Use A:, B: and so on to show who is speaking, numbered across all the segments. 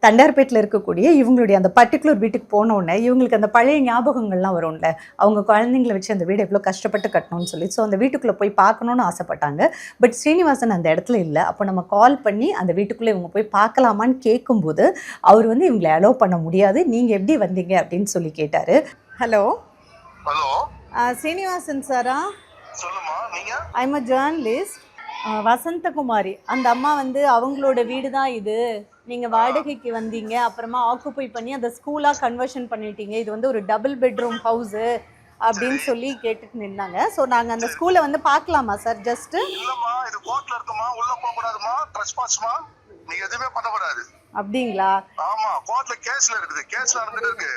A: தண்டார்பேட்டில் இருக்கக்கூடிய இவங்களுடைய அந்த பர்டிகுலர் வீட்டுக்கு போனோடனே இவங்களுக்கு அந்த பழைய ஞாபகங்கள்லாம் வரும்ல. அவங்க குழந்தைங்கள வச்சு அந்த வீடு எவ்வளோ கஷ்டப்பட்டு கட்டணும்னு சொல்லி. ஸோ அந்த வீட்டுக்குள்ளே போய் பார்க்கணுன்னு ஆசைப்பட்டாங்க. பட் ஸ்ரீனிவாசன் அந்த இடத்துல இல்லை. அப்போ நம்ம கால் பண்ணி அந்த வீட்டுக்குள்ளே இவங்க போய் பார்க்கலாமான்னு கேட்கும்போது அவர் வந்து இவங்களை அலோவ் பண்ண முடியாது. நீங்கள் எப்படி வந்தீங்க அப்படின்னு சொல்லி கேட்டார். ஹலோ
B: ஹலோ
A: ஸ்ரீனிவாசன் சாரா?
B: சொல்லுமா நீங்க?
A: I am a journalist. Vasanthakumari அந்த அம்மா வந்து அவங்களோட வீடு தான் இது, நீங்கள் வாடகைக்கு வந்தீங்க, அப்புறமா ஆக்குப்பை பண்ணி அந்த ஸ்கூலாக கன்வர்ஷன் பண்ணிட்டீங்க, இது வந்து ஒரு டபுள் பெட்ரூம் ஹவுஸு அப்படின்னு சொல்லி கேட்டுட்டு நின்னாங்க. ஸோ நாங்கள் அந்த ஸ்கூலை வந்து பார்க்கலாமா சார்? ஜஸ்ட்டு
B: இல்லம்மா, இது கோர்ட்ல இருக்குமா, உள்ள போக கூடாதுமா, ட்ரெஸ்பாஸ்மா, நீங்க எதுவுமே பண்ண கூடாது.
A: அப்படிங்களா?
B: ஆமா, கோர்ட்ல கேஸ்ல இருக்குது, கேஸ்ல நடந்துட்டு இருக்கு.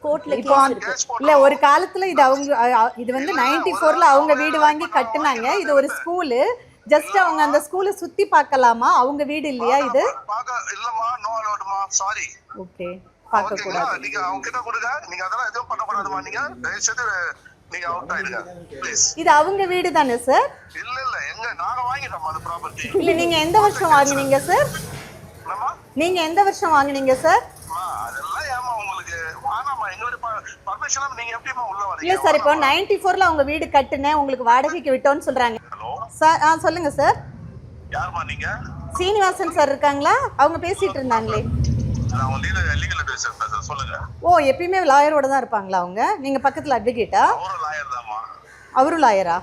A: கோர்ட்ல இல்ல, ஒரு காலத்துல இது அவங்க இது வந்து 94ல அவங்க வீடு வாங்கி கட்டுனாங்க. இது ஒரு ஸ்கூலு. ஜஸ்ட் அவங்க அந்த ஸ்கூலை சுத்தி பார்க்கலாமா? அவங்க வீடு இல்லையா இது?
B: இல்லம்மா, நோ அலோட்மா, சாரி.
A: ஓகே, பார்க்க கூடாது.
B: நீங்க அவங்க கிட்ட கொடுங்க, நீங்க அதெல்லாம் எதுவும் பண்ண கூடாதுமா. நீங்க தயவு செய்து நீங்க அவுட் ஆயிடுங்க ப்ளீஸ்.
A: இது அவங்க வீடு தானே சார்?
B: இல்ல இல்ல, எங்க நாங்க வாங்கிட்டோம் அந்த ப்ராப்பர்ட்டி.
A: இல்ல, நீங்க எந்த வருஷம் வாங்குனீங்க சார்?
B: என்னம்மா?
A: நீங்க எந்த வருஷம் வாங்குனீங்க சார்?
B: அதெல்லாம் ஏமா உங்களுக்கு வானாமா, எங்களுடைய பர்மிஷன் நீங்க எப்படிமா உள்ள வரீங்க?
A: இல்ல சார், இப்போ 94ல அவங்க வீடு கட்டுனேன், உங்களுக்கு வாடகைக்கு விட்டோன்னு சொல்றாங்க சார். சொல்லுங்க சார்.
B: யாருமா நீங்க?
A: சீனிவாசன் சார் இருக்காங்களா? அவங்க பேசிட்டு இருந்தாங்களே.
B: நான் லீகல் அட்வைசர் பேசுறேன், சொல்லுங்க.
A: ஓ, எப்பயுமே லாயரோட தான் இருப்பாங்களா அவங்க? நீங்க பக்கத்துல அட்வொகேட்டா?
B: அவரும் லாயர் தான்மா.
A: அவரும் லாயரா?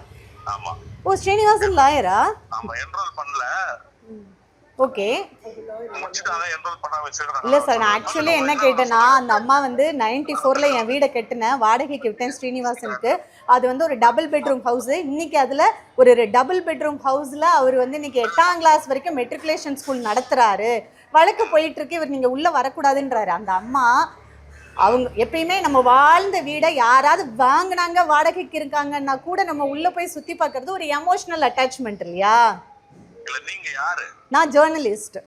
B: ஆமா.
A: ஓ, ஸ்ரீனிவாசன் லாயரா?
B: ஆமா, என்ரோல் பண்ணல.
A: ஓகே.
B: முடிச்சிட்டாங்க, என்ரோல் பண்ண வச்சிருக்காங்க.
A: இல்ல சார், நான் ஆக்சுவலி என்ன கேட்டேன்னா, அந்த அம்மா வந்து 94ல என் வீடை கட்டினேன், வாடகைக்கு விட்டேன் ஸ்ரீனிவாசனுக்கு. அது வந்து ஒரு டபுள் பெட்ரூம் ஹவுஸ். இன்னைக்கு அதுல ஒரு டபுள் பெட்ரூம் ஹவுஸ்ல அவர் வந்து இன்னைக்கு 8ஆம் கிளாஸ் வரைக்கும் மெட்ரிகுலேஷன் ஸ்கூல் நடத்துறாரு, வழக்கு போயிட்டு இருக்கு, இவர் நீங்க உள்ள வரக்கூடாதுன்றாரு. அந்த அம்மா அவங்க எப்பயுமே நம்ம வாழ்ந்த வீடை யாராவது வாங்கினாங்க, வாடகைக்கு இருக்காங்கன்னா கூட நம்ம உள்ள போய் சுத்தி பார்க்கறது ஒரு எமோஷனல் அட்டாச்மெண்ட் இல்லையா?
B: இல்ல, நீங்க யாரு?
A: நான் ஜேர்னலிஸ்ட்.